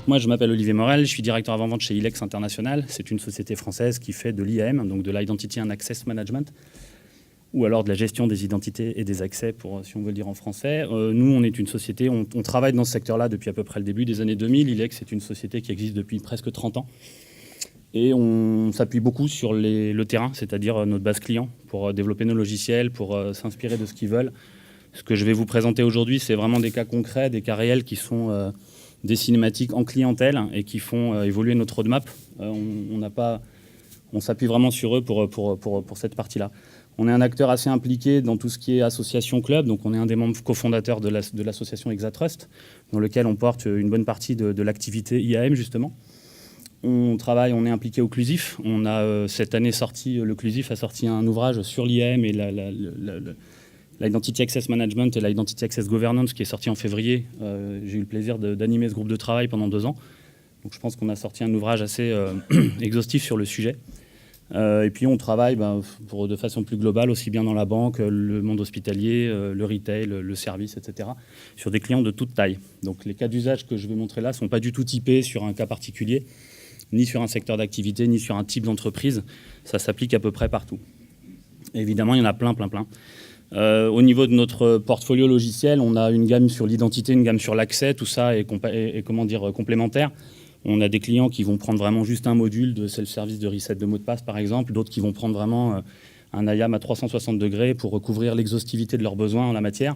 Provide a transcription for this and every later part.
moi, je m'appelle Olivier Morel, je suis directeur avant-vente chez Ilex International. C'est une société française qui fait de l'IAM, donc de l'Identity and Access Management, ou alors de la gestion des identités et des accès, si on veut le dire en français. Nous, on est une société, on travaille dans ce secteur-là depuis à peu près le début des années 2000. Ilex est une société qui existe depuis presque 30 ans. Et on s'appuie beaucoup sur le terrain, c'est-à-dire notre base client, pour développer nos logiciels, pour s'inspirer de ce qu'ils veulent. Ce que je vais vous présenter aujourd'hui, c'est vraiment des cas concrets, des cas réels qui sont des cinématiques en clientèle et qui font évoluer notre roadmap. On s'appuie vraiment sur eux pour cette partie-là. On est un acteur assez impliqué dans tout ce qui est association club, donc on est un des membres cofondateurs de l'association Exatrust, dans lequel on porte une bonne partie de l'activité IAM, justement. On est impliqué au Clusif. On a cette année le Clusif a sorti un ouvrage sur l'IAM et l'Identity Access Management et l'Identity Access Governance qui est sorti en février. J'ai eu le plaisir d'animer ce groupe de travail pendant 2 ans. Donc je pense qu'on a sorti un ouvrage assez exhaustif sur le sujet. Et puis on travaille de façon plus globale, aussi bien dans la banque, le monde hospitalier, le retail, le service, etc., sur des clients de toute taille. Donc les cas d'usage que je vais montrer là ne sont pas du tout typés sur un cas particulier, ni sur un secteur d'activité, ni sur un type d'entreprise. Ça s'applique à peu près partout. Et évidemment, il y en a plein. Au niveau de notre portfolio logiciel, on a une gamme sur l'identité, une gamme sur l'accès. Tout ça est complémentaire. On a des clients qui vont prendre vraiment juste un module de self-service de reset de mot de passe, par exemple. D'autres qui vont prendre vraiment un IAM à 360 degrés pour recouvrir l'exhaustivité de leurs besoins en la matière.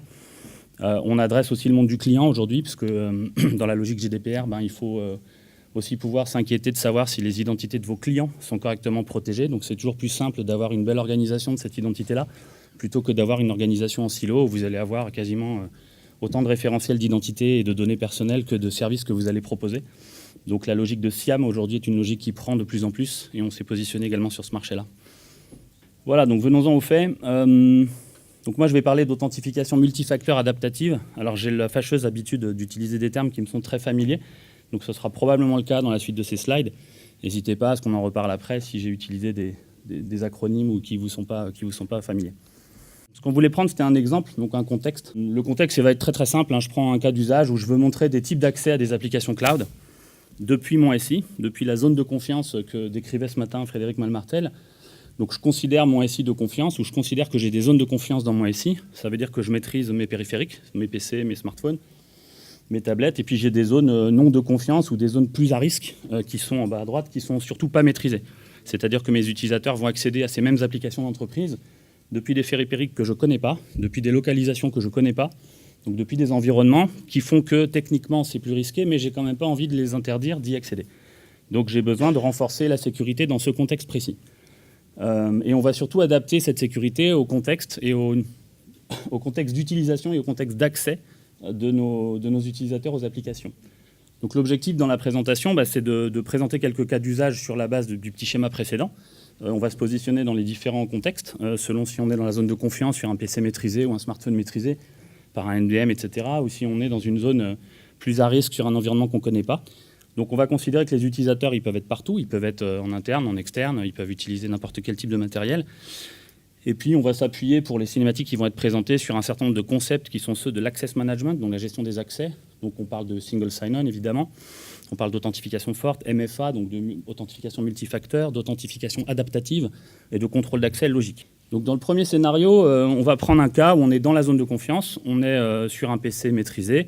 On adresse aussi le monde du client aujourd'hui, puisque dans la logique GDPR, il faut aussi pouvoir s'inquiéter de savoir si les identités de vos clients sont correctement protégées. Donc c'est toujours plus simple d'avoir une belle organisation de cette identité-là, plutôt que d'avoir une organisation en silo où vous allez avoir quasiment autant de référentiels d'identité et de données personnelles que de services que vous allez proposer. Donc la logique de SIAM aujourd'hui est une logique qui prend de plus en plus et on s'est positionné également sur ce marché-là. Voilà, donc venons-en aux faits. Donc moi je vais parler d'authentification multifacteur adaptative. Alors j'ai la fâcheuse habitude d'utiliser des termes qui me sont très familiers. Donc ce sera probablement le cas dans la suite de ces slides. N'hésitez pas à ce qu'on en reparle après si j'ai utilisé des acronymes ou qui vous sont pas familiers. Ce qu'on voulait prendre, c'était un exemple, donc un contexte. Le contexte, il va être très très simple. Je prends un cas d'usage où je veux montrer des types d'accès à des applications cloud depuis mon SI, depuis la zone de confiance que décrivait ce matin Frédéric Malmartel. Donc je considère mon SI de confiance, ou je considère que j'ai des zones de confiance dans mon SI. Ça veut dire que je maîtrise mes périphériques, mes PC, mes smartphones, mes tablettes, et puis j'ai des zones non de confiance ou des zones plus à risque qui sont en bas à droite, qui sont surtout pas maîtrisées. C'est-à-dire que mes utilisateurs vont accéder à ces mêmes applications d'entreprise depuis des périphériques que je ne connais pas, depuis des localisations que je ne connais pas, donc depuis des environnements qui font que techniquement c'est plus risqué, mais j'ai quand même pas envie de les interdire d'y accéder. Donc j'ai besoin de renforcer la sécurité dans ce contexte précis. Et on va surtout adapter cette sécurité au contexte et au contexte d'utilisation et au contexte d'accès de nos utilisateurs aux applications. Donc l'objectif dans la présentation, c'est de présenter quelques cas d'usage sur la base du petit schéma précédent. On va se positionner dans les différents contextes, selon si on est dans la zone de confiance sur un PC maîtrisé ou un smartphone maîtrisé par un NDM, etc., ou si on est dans une zone plus à risque sur un environnement qu'on ne connaît pas. Donc on va considérer que les utilisateurs, ils peuvent être partout, ils peuvent être en interne, en externe, ils peuvent utiliser n'importe quel type de matériel. Et puis on va s'appuyer pour les cinématiques qui vont être présentées sur un certain nombre de concepts qui sont ceux de l'access management, donc la gestion des accès. Donc on parle de single sign-on évidemment, on parle d'authentification forte, MFA, donc d'authentification multifacteur, d'authentification adaptative et de contrôle d'accès logique. Donc dans le premier scénario, on va prendre un cas où on est dans la zone de confiance, on est sur un PC maîtrisé.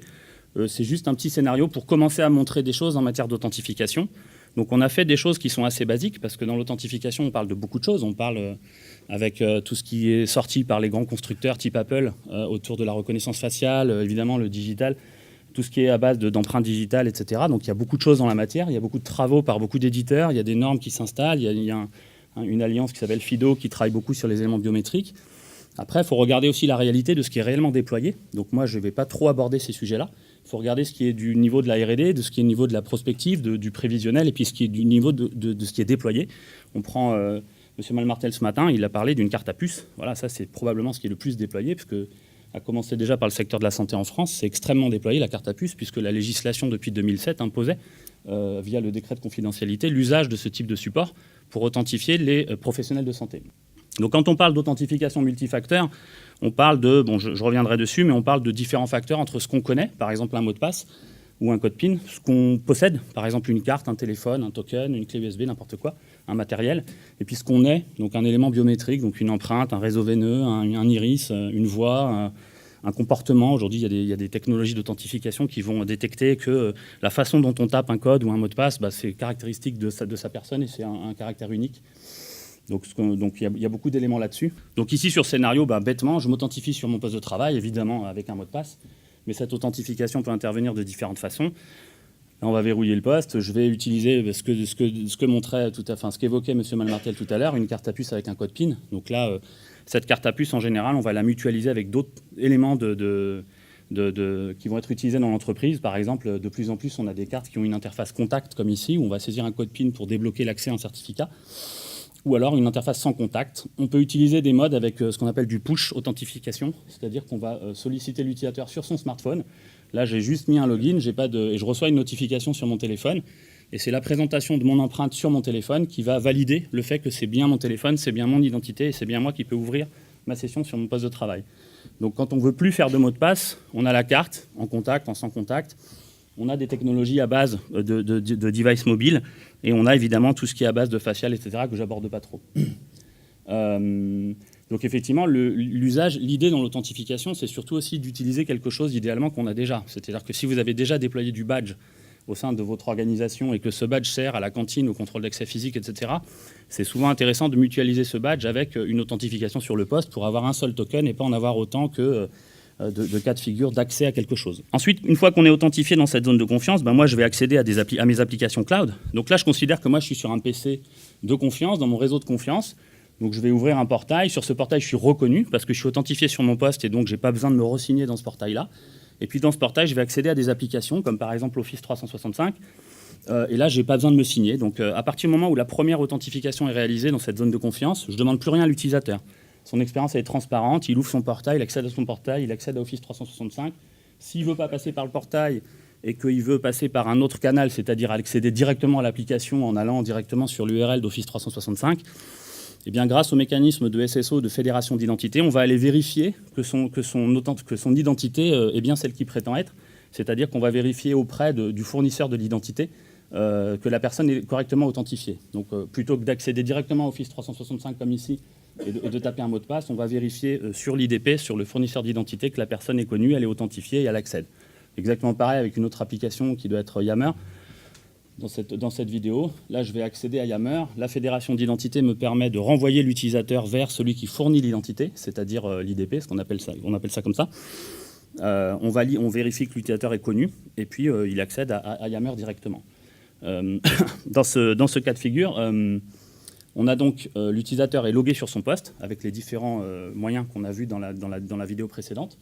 C'est juste un petit scénario pour commencer à montrer des choses en matière d'authentification. Donc on a fait des choses qui sont assez basiques, parce que dans l'authentification, on parle de beaucoup de choses. On parle avec tout ce qui est sorti par les grands constructeurs type Apple, autour de la reconnaissance faciale, évidemment le digital, tout ce qui est à base d'empreintes digitales, etc. Donc il y a beaucoup de choses dans la matière, il y a beaucoup de travaux par beaucoup d'éditeurs, il y a des normes qui s'installent, il y a une alliance qui s'appelle FIDO qui travaille beaucoup sur les éléments biométriques. Après, il faut regarder aussi la réalité de ce qui est réellement déployé. Donc moi, je ne vais pas trop aborder ces sujets-là. Il faut regarder ce qui est du niveau de la R&D, de ce qui est du niveau de la prospective, du prévisionnel, et puis ce qui est du niveau de ce qui est déployé. On prend M. Malmartel ce matin, il a parlé d'une carte à puce. Voilà, ça c'est probablement ce qui est le plus déployé, puisque à commencer déjà par le secteur de la santé en France, c'est extrêmement déployé la carte à puce, puisque la législation depuis 2007 imposait, via le décret de confidentialité, l'usage de ce type de support pour authentifier les professionnels de santé. Donc quand on parle d'authentification multifacteur, on parle de, je reviendrai dessus, mais on parle de différents facteurs entre ce qu'on connaît, par exemple un mot de passe, ou un code PIN, ce qu'on possède, par exemple une carte, un téléphone, un token, une clé USB, n'importe quoi, un matériel, et puis ce qu'on est, donc un élément biométrique, donc une empreinte, un réseau veineux, un iris, une voix, un comportement. Aujourd'hui, il y a des technologies d'authentification qui vont détecter que la façon dont on tape un code ou un mot de passe, c'est caractéristique de sa personne et c'est un caractère unique. Donc il y a beaucoup d'éléments là-dessus. Donc ici, sur scénario, bêtement, je m'authentifie sur mon poste de travail, évidemment avec un mot de passe. Mais cette authentification peut intervenir de différentes façons. Là, on va verrouiller le poste. Je vais utiliser ce que montrait ce qu'évoquait M. Malmartel tout à l'heure, une carte à puce avec un code PIN. Donc là, cette carte à puce, en général, on va la mutualiser avec d'autres éléments qui vont être utilisés dans l'entreprise. Par exemple, de plus en plus, on a des cartes qui ont une interface contact, comme ici, où on va saisir un code PIN pour débloquer l'accès à un certificat. Ou alors une interface sans contact. On peut utiliser des modes avec ce qu'on appelle du push authentification, c'est-à-dire qu'on va solliciter l'utilisateur sur son smartphone. Là, j'ai juste mis un login, et je reçois une notification sur mon téléphone. Et c'est la présentation de mon empreinte sur mon téléphone qui va valider le fait que c'est bien mon téléphone, c'est bien mon identité et c'est bien moi qui peux ouvrir ma session sur mon poste de travail. Donc quand on ne veut plus faire de mot de passe, on a la carte en contact, en sans contact. On a des technologies à base de devices mobiles et on a évidemment tout ce qui est à base de facial, etc., que j'aborde pas trop. Donc effectivement, l'idée dans l'authentification, c'est surtout aussi d'utiliser quelque chose idéalement qu'on a déjà. C'est-à-dire que si vous avez déjà déployé du badge au sein de votre organisation et que ce badge sert à la cantine, au contrôle d'accès physique, etc., c'est souvent intéressant de mutualiser ce badge avec une authentification sur le poste pour avoir un seul token et pas en avoir autant que de cas de figure d'accès à quelque chose. Ensuite, une fois qu'on est authentifié dans cette zone de confiance, moi je vais accéder à mes applications cloud. Donc là, je considère que moi je suis sur un PC de confiance, dans mon réseau de confiance. Donc je vais ouvrir un portail. Sur ce portail, je suis reconnu parce que je suis authentifié sur mon poste et donc je n'ai pas besoin de me re-signer dans ce portail-là. Et puis dans ce portail, je vais accéder à des applications comme par exemple Office 365. Et là, je n'ai pas besoin de me signer. Donc à partir du moment où la première authentification est réalisée dans cette zone de confiance, je ne demande plus rien à l'utilisateur. Son expérience elle est transparente, il ouvre son portail, il accède à son portail, il accède à Office 365. S'il ne veut pas passer par le portail et qu'il veut passer par un autre canal, c'est-à-dire accéder directement à l'application en allant directement sur l'URL d'Office 365, eh bien, grâce au mécanisme de SSO, de fédération d'identité, on va aller vérifier que son identité est bien celle qu'il prétend être, c'est-à-dire qu'on va vérifier auprès du fournisseur de l'identité que la personne est correctement authentifiée. Donc plutôt que d'accéder directement à Office 365 comme ici, et de taper un mot de passe, on va vérifier sur l'IDP, sur le fournisseur d'identité, que la personne est connue, elle est authentifiée et elle accède. Exactement pareil avec une autre application qui doit être Yammer. Dans cette vidéo, là je vais accéder à Yammer. La fédération d'identité me permet de renvoyer l'utilisateur vers celui qui fournit l'identité, c'est-à-dire l'IDP, on appelle ça comme ça. On vérifie que l'utilisateur est connu et puis il accède à Yammer directement. Dans ce cas de figure, on a donc l'utilisateur est logué sur son poste avec les différents moyens qu'on a vus dans la vidéo précédente.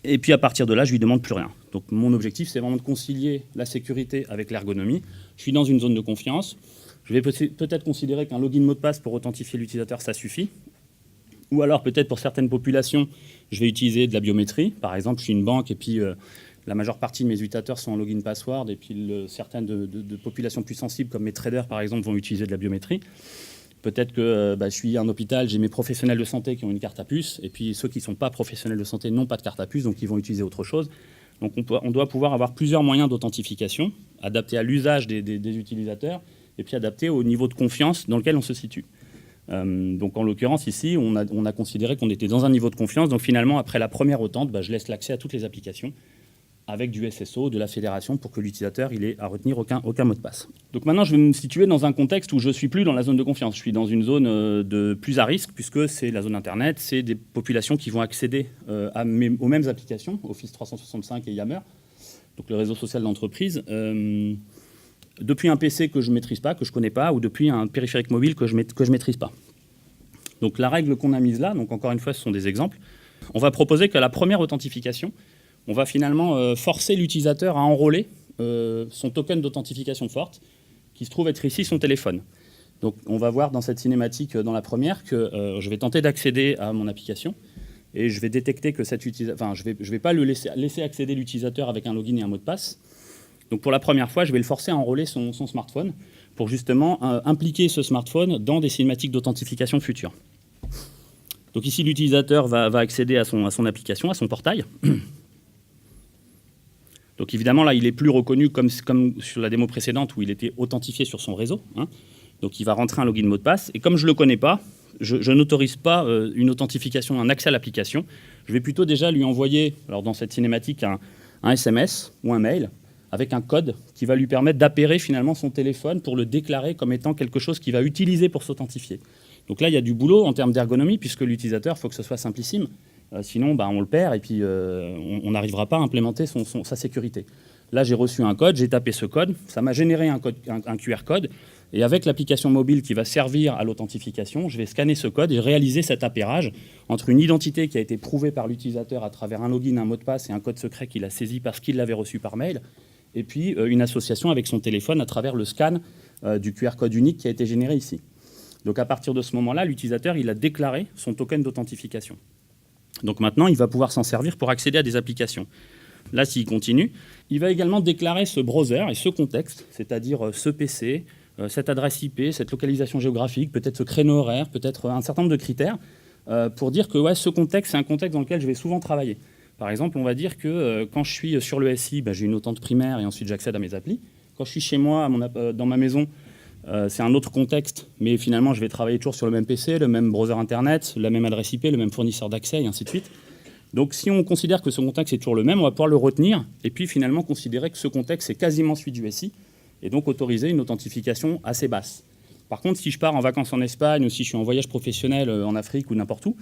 Et puis à partir de là, je lui demande plus rien. Donc mon objectif, c'est vraiment de concilier la sécurité avec l'ergonomie. Je suis dans une zone de confiance. Je vais peut-être considérer qu'un login mot de passe pour authentifier l'utilisateur, ça suffit. Ou alors peut-être pour certaines populations, je vais utiliser de la biométrie. Par exemple, je suis une banque et puis la majeure partie de mes utilisateurs sont en login password et puis certaines de populations plus sensibles comme mes traders par exemple vont utiliser de la biométrie. Peut-être que je suis un hôpital, j'ai mes professionnels de santé qui ont une carte à puce et puis ceux qui ne sont pas professionnels de santé n'ont pas de carte à puce donc ils vont utiliser autre chose. Donc on doit pouvoir avoir plusieurs moyens d'authentification adaptés à l'usage des utilisateurs et puis adaptés au niveau de confiance dans lequel on se situe. Donc en l'occurrence ici, on a considéré qu'on était dans un niveau de confiance. Donc finalement, après la première authente, je laisse l'accès à toutes les applications avec du SSO, de la fédération, pour que l'utilisateur ait à retenir aucun mot de passe. Donc maintenant, je vais me situer dans un contexte où je ne suis plus dans la zone de confiance. Je suis dans une zone de plus à risque, puisque c'est la zone Internet, c'est des populations qui vont accéder aux mêmes applications, Office 365 et Yammer, donc le réseau social d'entreprise, depuis un PC que je ne maîtrise pas, que je ne connais pas, ou depuis un périphérique mobile que je ne maîtrise pas. Donc la règle qu'on a mise là, donc encore une fois, ce sont des exemples, on va proposer qu'à la première authentification, on va finalement forcer l'utilisateur à enrôler son token d'authentification forte, qui se trouve être ici son téléphone. Donc on va voir dans cette cinématique, dans la première, que je vais tenter d'accéder à mon application, et je vais détecter que cet utilisateur... je vais pas laisser accéder l'utilisateur avec un login et un mot de passe. Donc pour la première fois, je vais le forcer à enrôler son smartphone, pour justement impliquer ce smartphone dans des cinématiques d'authentification futures. Donc ici, l'utilisateur va accéder à son application, à son portail. Donc évidemment, là, il est plus reconnu comme sur la démo précédente où il était authentifié sur son réseau. Hein. Donc il va rentrer un login mot de passe. Et comme je ne le connais pas, je n'autorise pas une authentification, un accès à l'application. Je vais plutôt déjà lui envoyer, alors dans cette cinématique, un SMS ou un mail avec un code qui va lui permettre d'appairer finalement son téléphone pour le déclarer comme étant quelque chose qu'il va utiliser pour s'authentifier. Donc là, il y a du boulot en termes d'ergonomie, puisque l'utilisateur, il faut que ce soit simplissime. Sinon, on le perd et puis on n'arrivera pas à implémenter sa sécurité. Là, j'ai reçu un code, j'ai tapé ce code, ça m'a généré un QR code, et avec l'application mobile qui va servir à l'authentification, je vais scanner ce code et réaliser cet appairage entre une identité qui a été prouvée par l'utilisateur à travers un login, un mot de passe et un code secret qu'il a saisi parce qu'il l'avait reçu par mail, et puis une association avec son téléphone à travers le scan du QR code unique qui a été généré ici. Donc à partir de ce moment-là, l'utilisateur il a déclaré son token d'authentification. Donc maintenant, il va pouvoir s'en servir pour accéder à des applications. Là, s'il continue, il va également déclarer ce browser et ce contexte, c'est-à-dire ce PC, cette adresse IP, cette localisation géographique, peut-être ce créneau horaire, peut-être un certain nombre de critères, pour dire que ouais, ce contexte, c'est un contexte dans lequel je vais souvent travailler. Par exemple, on va dire que quand je suis sur le SI, j'ai une authente primaire et ensuite j'accède à mes applis. Quand je suis chez moi, dans ma maison, c'est un autre contexte, mais finalement, je vais travailler toujours sur le même PC, le même browser Internet, la même adresse IP, le même fournisseur d'accès, et ainsi de suite. Donc, si on considère que ce contexte est toujours le même, on va pouvoir le retenir, et puis finalement considérer que ce contexte est quasiment celui du SI, et donc autoriser une authentification assez basse. Par contre, si je pars en vacances en Espagne, ou si je suis en voyage professionnel en Afrique ou n'importe où,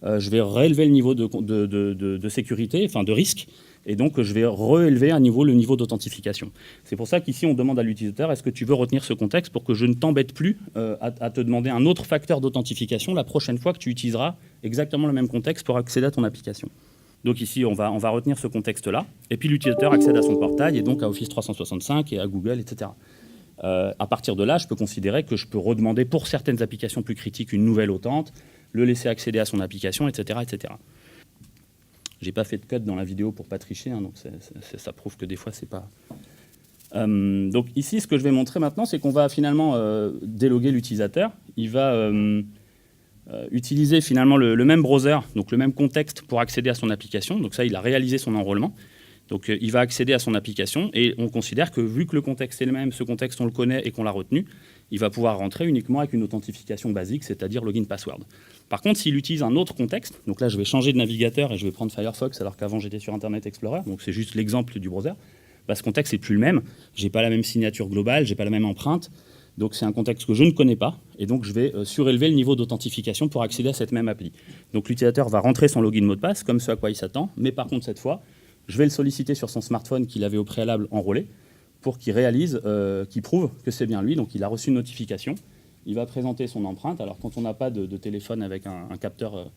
je vais réélever le niveau de sécurité, enfin de risque, et donc je vais réélever le niveau d'authentification. C'est pour ça qu'ici on demande à l'utilisateur, est-ce que tu veux retenir ce contexte pour que je ne t'embête plus à te demander un autre facteur d'authentification la prochaine fois que tu utiliseras exactement le même contexte pour accéder à ton application. Donc ici on va retenir ce contexte-là, et puis l'utilisateur accède à son portail et donc à Office 365 et à Google, etc. À partir de là, je peux considérer que je peux redemander pour certaines applications plus critiques une nouvelle authente, le laisser accéder à son application, etc. etc. Je n'ai pas fait de code dans la vidéo pour ne pas tricher, hein, donc ça prouve que des fois, c'est pas... donc ici, ce que je vais montrer maintenant, c'est qu'on va finalement déloguer l'utilisateur. Il va utiliser finalement le même browser, donc le même contexte pour accéder à son application. Donc ça, il a réalisé son enrôlement. Donc il va accéder à son application et on considère que vu que le contexte est le même, ce contexte on le connaît et qu'on l'a retenu, il va pouvoir rentrer uniquement avec une authentification basique, c'est-à-dire login password. Par contre, s'il utilise un autre contexte, donc là je vais changer de navigateur et je vais prendre Firefox alors qu'avant j'étais sur Internet Explorer, donc c'est juste l'exemple du browser, ce contexte n'est plus le même, j'ai pas la même signature globale, j'ai pas la même empreinte, donc c'est un contexte que je ne connais pas et donc je vais surélever le niveau d'authentification pour accéder à cette même appli. Donc l'utilisateur va rentrer son login mot de passe comme ce à quoi il s'attend, mais par contre cette fois, je vais le solliciter sur son smartphone qu'il avait au préalable enrôlé pour qu'il réalise, qu'il prouve que c'est bien lui. Donc il a reçu une notification, il va présenter son empreinte. Alors quand on n'a pas de téléphone avec un capteur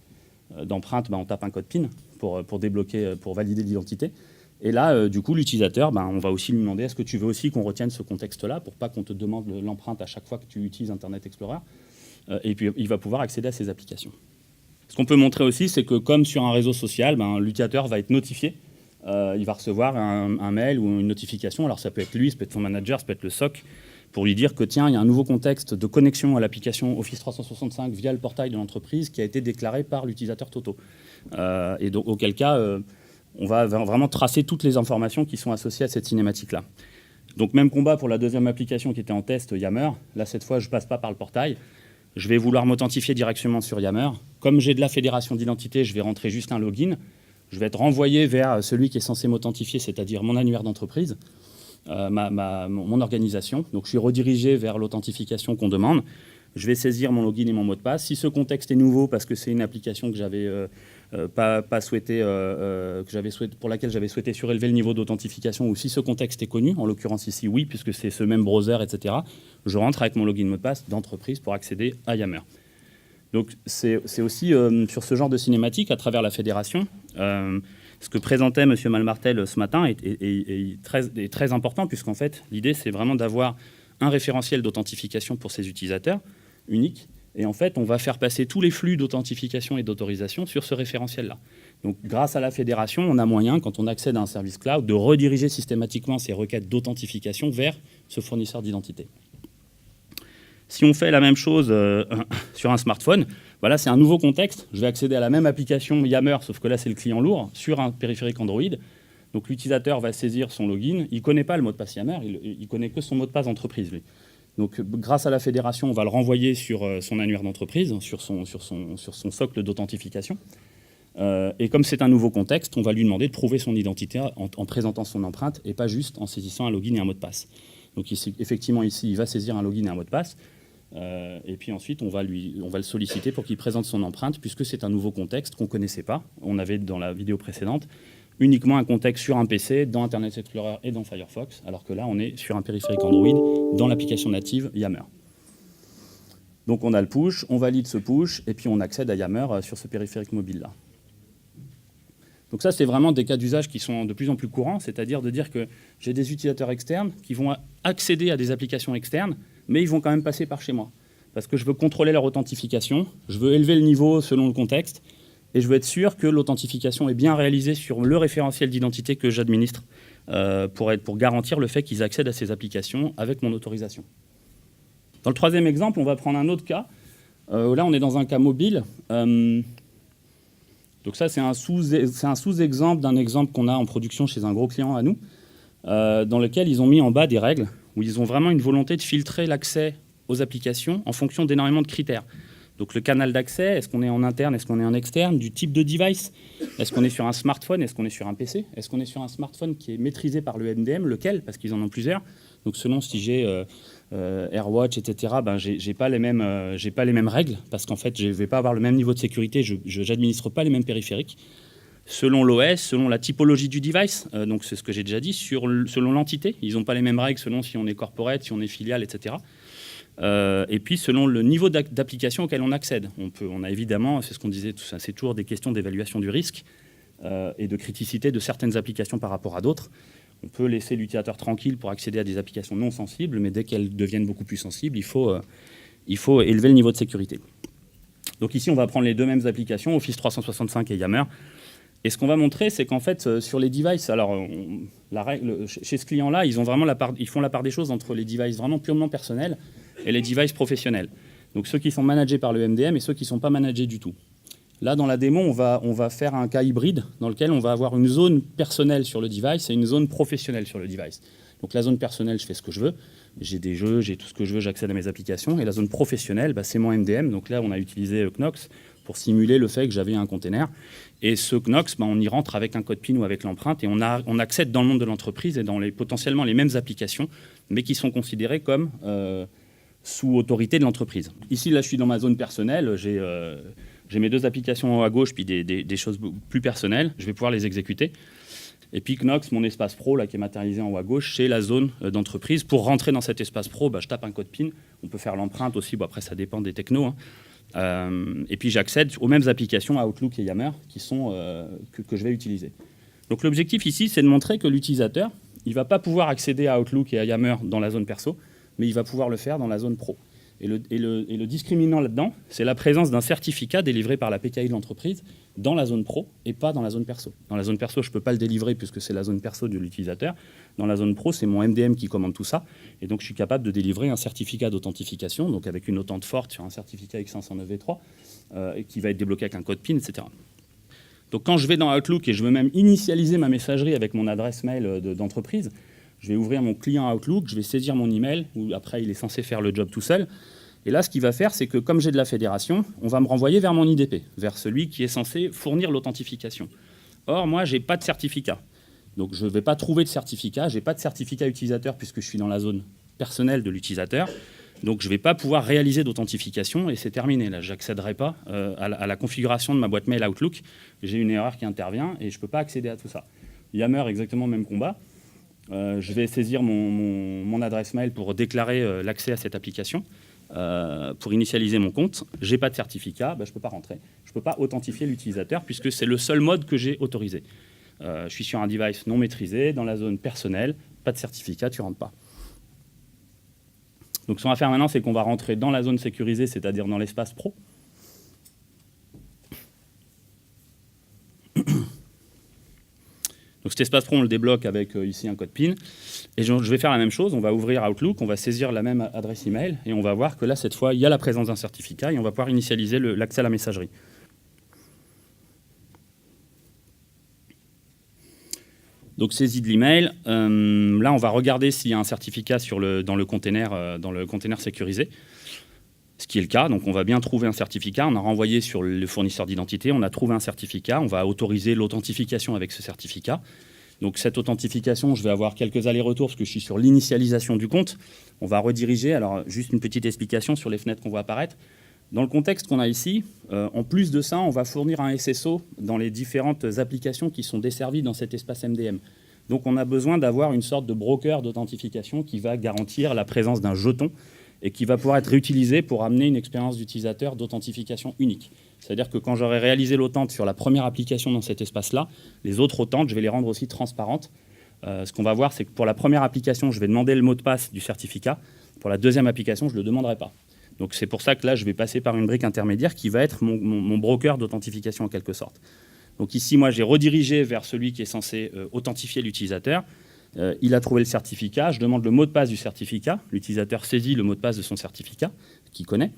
d'empreinte, on tape un code PIN pour débloquer, pour valider l'identité. Et là, du coup, l'utilisateur, on va aussi lui demander est-ce que tu veux aussi qu'on retienne ce contexte-là pour pas qu'on te demande l'empreinte à chaque fois que tu utilises Internet Explorer. Et puis il va pouvoir accéder à ces applications. Ce qu'on peut montrer aussi, c'est que comme sur un réseau social, l'utilisateur va être notifié. Il va recevoir un mail ou une notification. Alors ça peut être lui, ça peut être son manager, ça peut être le SOC, pour lui dire que tiens, il y a un nouveau contexte de connexion à l'application Office 365 via le portail de l'entreprise qui a été déclaré par l'utilisateur Toto. Et donc auquel cas, on va vraiment tracer toutes les informations qui sont associées à cette cinématique-là. Donc même combat pour la deuxième application qui était en test, Yammer. Là, cette fois, je ne passe pas par le portail. Je vais vouloir m'authentifier directement sur Yammer. Comme j'ai de la fédération d'identité, je vais rentrer juste un login. Je vais être renvoyé vers celui qui est censé m'authentifier, c'est-à-dire mon annuaire d'entreprise, mon organisation. Donc je suis redirigé vers l'authentification qu'on demande. Je vais saisir mon login et mon mot de passe. Si ce contexte est nouveau parce que c'est une application que j'avais pas souhaité, pour laquelle j'avais souhaité surélever le niveau d'authentification, ou si ce contexte est connu, en l'occurrence ici oui, puisque c'est ce même browser, etc., je rentre avec mon login et mot de passe d'entreprise pour accéder à Yammer. Donc c'est aussi sur ce genre de cinématique, à travers la fédération, ce que présentait M. Malmartel ce matin est très important, puisqu'en fait, l'idée, c'est vraiment d'avoir un référentiel d'authentification pour ses utilisateurs, unique, et en fait, on va faire passer tous les flux d'authentification et d'autorisation sur ce référentiel-là. Donc grâce à la fédération, on a moyen, quand on accède à un service cloud, de rediriger systématiquement ces requêtes d'authentification vers ce fournisseur d'identité. Si on fait la même chose sur un smartphone, voilà, c'est un nouveau contexte. Je vais accéder à la même application Yammer, sauf que là, c'est le client lourd, sur un périphérique Android. Donc l'utilisateur va saisir son login, il ne connaît pas le mot de passe Yammer, il ne connaît que son mot de passe d'entreprise, lui. Donc grâce à la fédération, on va le renvoyer sur son annuaire d'entreprise, sur son socle d'authentification. Et comme c'est un nouveau contexte, on va lui demander de prouver son identité en présentant son empreinte et pas juste en saisissant un login et un mot de passe. Donc ici, effectivement, ici, il va saisir un login et un mot de passe. Et puis ensuite, on va le solliciter pour qu'il présente son empreinte, puisque c'est un nouveau contexte qu'on ne connaissait pas. On avait, dans la vidéo précédente, uniquement un contexte sur un PC, dans Internet Explorer et dans Firefox, alors que là, on est sur un périphérique Android, dans l'application native Yammer. Donc on a le push, on valide ce push, et puis on accède à Yammer sur ce périphérique mobile-là. Donc ça, c'est vraiment des cas d'usage qui sont de plus en plus courants, c'est-à-dire de dire que j'ai des utilisateurs externes qui vont accéder à des applications externes, mais ils vont quand même passer par chez moi. Parce que je veux contrôler leur authentification, je veux élever le niveau selon le contexte, et je veux être sûr que l'authentification est bien réalisée sur le référentiel d'identité que j'administre pour garantir le fait qu'ils accèdent à ces applications avec mon autorisation. Dans le troisième exemple, on va prendre un autre cas. Là, on est dans un cas mobile. Donc ça, c'est un sous-exemple d'un exemple qu'on a en production chez un gros client à nous, dans lequel ils ont mis en bas des règles où ils ont vraiment une volonté de filtrer l'accès aux applications en fonction d'énormément de critères. Donc le canal d'accès, est-ce qu'on est en interne, est-ce qu'on est en externe, du type de device, est-ce qu'on est sur un smartphone, est-ce qu'on est sur un PC, est-ce qu'on est sur un smartphone qui est maîtrisé par le MDM, lequel, parce qu'ils en ont plusieurs. Donc selon si j'ai AirWatch, etc., ben, j'ai pas les mêmes règles, parce qu'en fait, je ne vais pas avoir le même niveau de sécurité, je n'administre pas les mêmes périphériques. Selon l'OS, selon la typologie du device, donc c'est ce que j'ai déjà dit, selon l'entité, ils n'ont pas les mêmes règles selon si on est corporate, si on est filiale, etc. Et puis selon le niveau d'application auquel on accède. On a évidemment, c'est ce qu'on disait, c'est toujours des questions d'évaluation du risque et de criticité de certaines applications par rapport à d'autres. On peut laisser l'utilisateur tranquille pour accéder à des applications non sensibles, mais dès qu'elles deviennent beaucoup plus sensibles, il faut élever le niveau de sécurité. Donc ici, on va prendre les deux mêmes applications, Office 365 et Yammer. Et ce qu'on va montrer, c'est qu'en fait, sur les devices, alors chez ce client-là, ils font la part des choses entre les devices vraiment purement personnels et les devices professionnels. Donc ceux qui sont managés par le MDM et ceux qui ne sont pas managés du tout. Là, dans la démo, on va faire un cas hybride dans lequel on va avoir une zone personnelle sur le device et une zone professionnelle sur le device. Donc la zone personnelle, je fais ce que je veux. J'ai des jeux, j'ai tout ce que je veux, j'accède à mes applications. Et la zone professionnelle, c'est mon MDM. Donc là, on a utilisé Knox pour simuler le fait que j'avais un container. Et ce Knox, on y rentre avec un code PIN ou avec l'empreinte et on accède dans le monde de l'entreprise et dans potentiellement les mêmes applications, mais qui sont considérées comme sous autorité de l'entreprise. Ici, là, je suis dans ma zone personnelle. J'ai mes deux applications à gauche, puis des choses plus personnelles. Je vais pouvoir les exécuter. Et puis Knox, mon espace pro, là, qui est matérialisé en haut à gauche, c'est la zone d'entreprise. Pour rentrer dans cet espace pro, je tape un code PIN. On peut faire l'empreinte aussi. Bon, après, ça dépend des technos. Et puis, j'accède aux mêmes applications, à Outlook et Yammer, que je vais utiliser. Donc, l'objectif ici, c'est de montrer que l'utilisateur, il ne va pas pouvoir accéder à Outlook et à Yammer dans la zone perso, mais il va pouvoir le faire dans la zone pro. Et le discriminant là-dedans, c'est la présence d'un certificat délivré par la PKI de l'entreprise dans la zone pro et pas dans la zone perso. Dans la zone perso, je ne peux pas le délivrer puisque c'est la zone perso de l'utilisateur. Dans la zone pro, c'est mon MDM qui commande tout ça. Et donc, je suis capable de délivrer un certificat d'authentification, donc avec une autente forte sur un certificat X509V3, qui va être débloqué avec un code PIN, etc. Donc, quand je vais dans Outlook et je veux même initialiser ma messagerie avec mon adresse mail d'entreprise, je vais ouvrir mon client Outlook, je vais saisir mon email, où après, il est censé faire le job tout seul. Et là, ce qu'il va faire, c'est que comme j'ai de la fédération, on va me renvoyer vers mon IDP, vers celui qui est censé fournir l'authentification. Or, moi, je n'ai pas de certificat. Donc, je ne vais pas trouver de certificat. Je n'ai pas de certificat utilisateur puisque je suis dans la zone personnelle de l'utilisateur. Donc, je ne vais pas pouvoir réaliser d'authentification et c'est terminé. Là, je n'accéderai pas à la configuration de ma boîte mail Outlook. J'ai une erreur qui intervient et je ne peux pas accéder à tout ça. Yammer, exactement le même combat. Je vais saisir mon adresse mail pour déclarer l'accès à cette application. Pour initialiser mon compte, je n'ai pas de certificat, je ne peux pas rentrer. Je ne peux pas authentifier l'utilisateur puisque c'est le seul mode que j'ai autorisé. Je suis sur un device non maîtrisé, dans la zone personnelle, pas de certificat, tu ne rentres pas. Donc ce qu'on va faire maintenant, c'est qu'on va rentrer dans la zone sécurisée, c'est-à-dire dans l'espace pro. Donc cet espace pro, on le débloque avec ici un code PIN. Et je vais faire la même chose, on va ouvrir Outlook, on va saisir la même adresse email et on va voir que là, cette fois, il y a la présence d'un certificat et on va pouvoir initialiser l'accès à la messagerie. Donc saisie de l'email, là on va regarder s'il y a un certificat dans le container sécurisé, ce qui est le cas. Donc on va bien trouver un certificat, on a renvoyé sur le fournisseur d'identité, on a trouvé un certificat, on va autoriser l'authentification avec ce certificat. Donc cette authentification, je vais avoir quelques allers-retours parce que je suis sur l'initialisation du compte. On va rediriger, alors juste une petite explication sur les fenêtres qu'on voit apparaître. Dans le contexte qu'on a ici, en plus de ça, on va fournir un SSO dans les différentes applications qui sont desservies dans cet espace MDM. Donc on a besoin d'avoir une sorte de broker d'authentification qui va garantir la présence d'un jeton et qui va pouvoir être réutilisé pour amener une expérience d'utilisateur d'authentification unique. C'est-à-dire que quand j'aurai réalisé l'authentique sur la première application dans cet espace-là, les autres authentiques, je vais les rendre aussi transparentes. Ce qu'on va voir, c'est que pour la première application, je vais demander le mot de passe du certificat. Pour la deuxième application, je ne le demanderai pas. Donc c'est pour ça que là, je vais passer par une brique intermédiaire qui va être mon broker d'authentification en quelque sorte. Donc ici, moi, j'ai redirigé vers celui qui est censé authentifier l'utilisateur. Il a trouvé le certificat, je demande le mot de passe du certificat. L'utilisateur saisit le mot de passe de son certificat, qu'il connaît.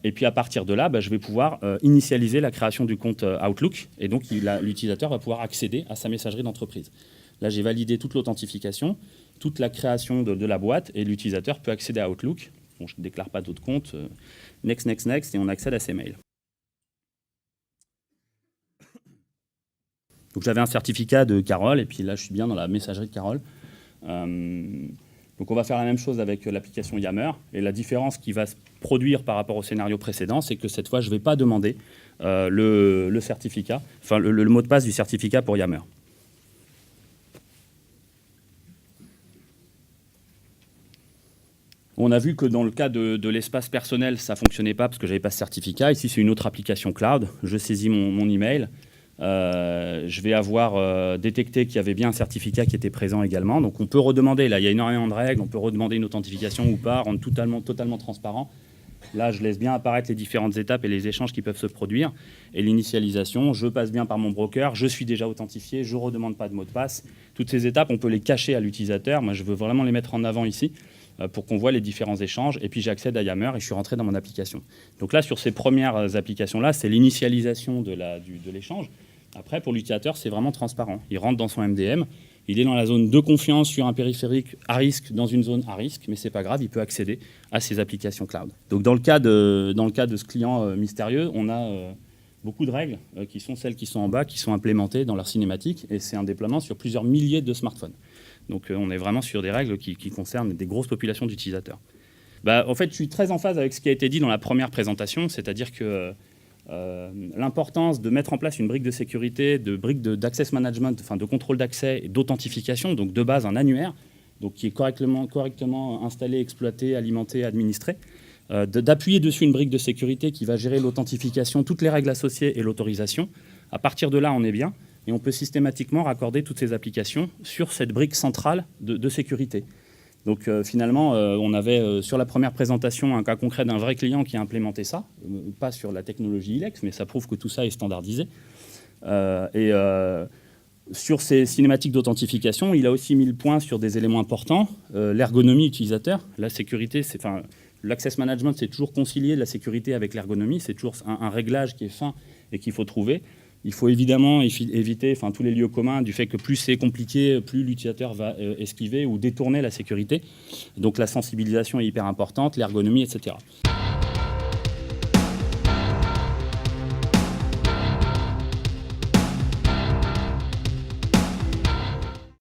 Et puis à partir de là, je vais pouvoir initialiser la création du compte Outlook. Et donc l'utilisateur va pouvoir accéder à sa messagerie d'entreprise. Là, j'ai validé toute l'authentification, toute la création de la boîte, et l'utilisateur peut accéder à Outlook. Bon, je ne déclare pas d'autres comptes. Next, next, next, et on accède à ses mails. Donc j'avais un certificat de Carole, et puis là, je suis bien dans la messagerie de Carole. Donc on va faire la même chose avec l'application Yammer. Et la différence qui va se produire par rapport au scénario précédent, c'est que cette fois, je ne vais pas demander le certificat, enfin le mot de passe du certificat pour Yammer. On a vu que dans le cas de l'espace personnel, ça ne fonctionnait pas parce que je n'avais pas ce certificat. Ici, c'est une autre application cloud. Je saisis mon email. Je vais avoir détecté qu'il y avait bien un certificat qui était présent également. Donc on peut redemander, là il y a énormément de règles, on peut redemander une authentification ou pas, rendre totalement transparent. Là je laisse bien apparaître les différentes étapes et les échanges qui peuvent se produire. Et l'initialisation, je passe bien par mon broker, je suis déjà authentifié, je ne redemande pas de mot de passe. Toutes ces étapes, on peut les cacher à l'utilisateur. Moi je veux vraiment les mettre en avant ici pour qu'on voit les différents échanges. Et puis j'accède à Yammer et je suis rentré dans mon application. Donc là sur ces premières applications-là, c'est l'initialisation de l'échange. Après, pour l'utilisateur, c'est vraiment transparent. Il rentre dans son MDM, il est dans la zone de confiance sur un périphérique à risque, dans une zone à risque, mais ce n'est pas grave, il peut accéder à ses applications cloud. Donc dans le cas de ce client mystérieux, on a beaucoup de règles qui sont celles qui sont en bas, qui sont implémentées dans leur cinématique, et c'est un déploiement sur plusieurs milliers de smartphones. Donc on est vraiment sur des règles qui concernent des grosses populations d'utilisateurs. En fait, je suis très en phase avec ce qui a été dit dans la première présentation, c'est-à-dire que l'importance de mettre en place une brique de sécurité, de brique d'access management, enfin de contrôle d'accès et d'authentification, donc de base un annuaire, donc qui est correctement installé, exploité, alimenté, administré, d'appuyer dessus une brique de sécurité qui va gérer l'authentification, toutes les règles associées et l'autorisation. À partir de là, on est bien et on peut systématiquement raccorder toutes ces applications sur cette brique centrale de sécurité. Donc finalement, on avait sur la première présentation un cas concret d'un vrai client qui a implémenté ça, pas sur la technologie ILEX, mais ça prouve que tout ça est standardisé. Sur ces cinématiques d'authentification, il a aussi mis le point sur des éléments importants, l'ergonomie utilisateur, la sécurité, l'access management, c'est toujours concilier la sécurité avec l'ergonomie, c'est toujours un réglage qui est fin et qu'il faut trouver. Il faut évidemment éviter tous les lieux communs du fait que plus c'est compliqué, plus l'utilisateur va esquiver ou détourner la sécurité. Donc la sensibilisation est hyper importante, l'ergonomie, etc.